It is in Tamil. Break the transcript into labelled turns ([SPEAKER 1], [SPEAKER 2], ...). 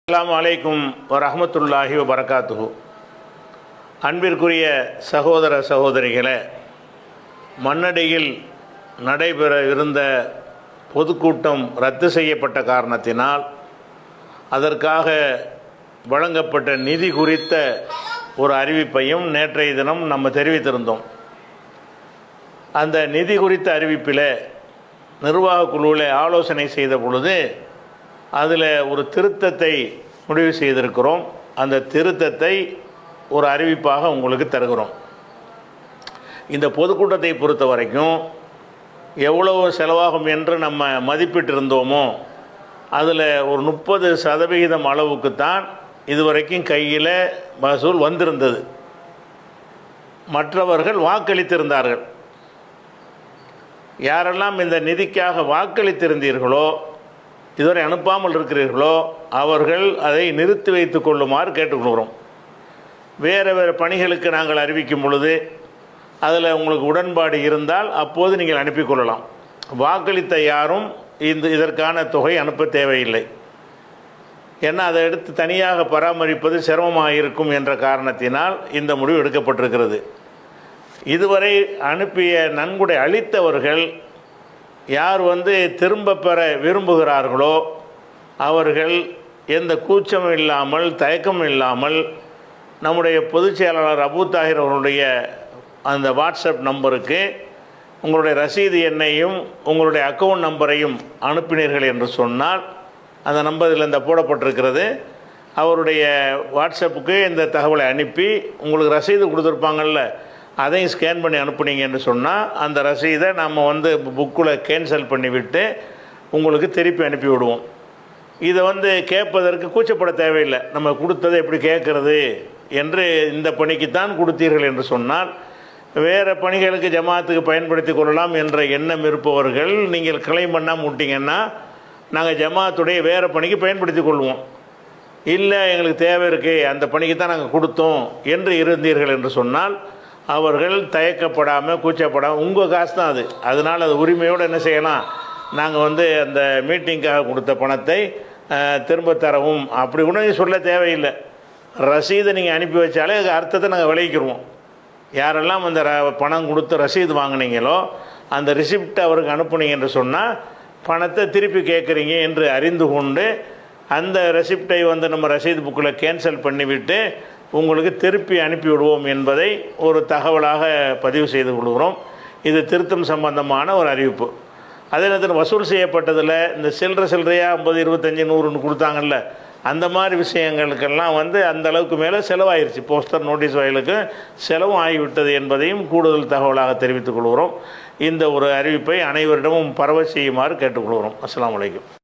[SPEAKER 1] அஸ்ஸலாமு அலைக்கும் வரஹ்மத்துல்லாஹி வபரகாத்துஹு. அன்பிற்குரிய சகோதர சகோதரிகளே, மண்ணடியில் நடைபெற இருந்த பொதுக்கூட்டம் ரத்து செய்யப்பட்ட காரணத்தினால் அதற்காக வழங்கப்பட்ட நிதி குறித்த ஒரு அறிவிப்பையும் நேற்றைய தினம் நம்ம தெரிவித்திருந்தோம். அந்த நிதி குறித்த அறிவிப்பில் நிர்வாக குழுவில் ஆலோசனை செய்த பொழுது அதில் ஒரு திருத்தத்தை முடிவு செய்திருக்கிறோம். அந்த திருத்தத்தை ஒரு அறிவிப்பாக உங்களுக்கு தருகிறோம். இந்த பொதுக்கூட்டத்தை பொறுத்த வரைக்கும் எவ்வளவு செலவாகும் என்று நம்ம மதிப்பிட்டிருந்தோமோ அதில் ஒரு 30% அளவுக்குத்தான் இதுவரைக்கும் கையில் மகசூல் வந்திருந்தது. மற்றவர்கள் வாக்களித்திருந்தார்கள். யாரெல்லாம் இந்த நிதிக்காக வாக்களித்திருந்தீர்களோ, இதுவரை அனுப்பாமல் இருக்கிறீர்களோ, அவர்கள் அதை நிறுத்தி வைத்து கொள்ளுமாறு கேட்டுக்கொள்கிறோம். வேறு வேறு பணிகளுக்கு நாங்கள் அறிவிக்கும் பொழுது அதில் உங்களுக்கு உடன்பாடு இருந்தால் அப்போது நீங்கள் அனுப்பிக்கொள்ளலாம். வாக்களித்த யாரும் இதற்கான தொகை அனுப்ப தேவையில்லை. ஏன்னா அதை எடுத்து தனியாக பராமரிப்பது சிரமமாக இருக்கும் என்ற காரணத்தினால் இந்த முடிவு எடுக்கப்பட்டிருக்கிறது. இதுவரை அனுப்பிய நன்கொடை அளித்தவர்கள் யார் திரும்ப பெற விரும்புகிறார்களோ அவர்கள் எந்த கூச்சமும் இல்லாமல் தயக்கமும் இல்லாமல் நம்முடைய பொதுச் செயலாளர் அபு தாஹிர் அவர்களுடைய அந்த வாட்ஸ்அப் நம்பருக்கு உங்களுடைய ரசீது எண்ணையும் உங்களுடைய அக்கௌண்ட் நம்பரையும் அனுப்பினீர்கள் என்று சொன்னால், அந்த நம்பர் இதில் இந்த போடப்பட்டிருக்கிறது, அவருடைய வாட்ஸ்அப்புக்கு இந்த தகவலை அனுப்பி உங்களுக்கு ரசீது கொடுத்துருப்பாங்கள்ல, அதையும் ஸ்கேன் பண்ணி அனுப்புனீங்க என்று சொன்னால் அந்த ரசீதை நம்ம புக்கில் கேன்சல் பண்ணிவிட்டு உங்களுக்கு திருப்பி அனுப்பி விடுவோம். இதை கேட்பதற்கு கூச்சப்பட தேவையில்லை. நம்ம கொடுத்ததை எப்படி கேட்குறது என்று இந்த பணிக்குத்தான் கொடுத்தீர்கள் என்று சொன்னால் வேறு பணிகளுக்கு ஜமாத்துக்கு பயன்படுத்தி கொள்ளலாம் என்ற எண்ணம் இருப்பவர்கள் நீங்கள் கிளைம் பண்ணாமல் விட்டிங்கன்னா நாங்கள் ஜமாத்துடைய வேறு பணிக்கு பயன்படுத்தி கொள்வோம். இல்லை எங்களுக்கு தேவை இருக்குது, அந்த பணிக்கு தான் நாங்கள் கொடுத்தோம் என்று இருந்தீர்கள் என்று சொன்னால் அவர்கள் தயக்கப்படாமல் கூச்சப்படாமல், உங்கள் காசு தான் அது, அதனால் அது உரிமையோடு என்ன செய்யலாம், நாங்கள் அந்த மீட்டிங்காக கொடுத்த பணத்தை திரும்ப தரவும் அப்படி கூட சொல்ல தேவையில்லை. ரசீதை நீங்கள் அனுப்பி வச்சாலே அது அர்த்தத்தை நாங்கள் விளைவிக்கிறோம். யாரெல்லாம் அந்த பணம் கொடுத்து ரசீது வாங்கினீங்களோ அந்த ரிசிப்ட் அவருக்கு அனுப்புனீங்க என்று சொன்னால் பணத்தை திருப்பி கேட்குறீங்க என்று அறிந்து கொண்டு அந்த ரெசிப்டை நம்ம ரசீது புக்கில் கேன்சல் பண்ணிவிட்டு உங்களுக்கு திருப்பி அனுப்பிவிடுவோம் என்பதை ஒரு தகவலாக பதிவு செய்து கொள்கிறோம். இது திருத்தம் சம்பந்தமான ஒரு அறிவிப்பு. அதே நேரத்தில் வசூல் செய்யப்பட்டதில் இந்த சில்லறையாக 50, 25, 100 கொடுத்தாங்கல்ல, அந்த மாதிரி விஷயங்களுக்கெல்லாம் அந்த அளவுக்கு மேலே செலவாயிருச்சு. போஸ்டர் நோட்டீஸ் வயலுக்கு செலவும் ஆகிவிட்டது என்பதையும் கூடுதல் தகவலாக தெரிவித்துக் கொள்கிறோம். இந்த ஒரு அறிவிப்பை அனைவரிடமும் பரவ செய்யுமாறு கேட்டுக்கொள்கிறோம். அஸ்ஸலாமு அலைக்கும்.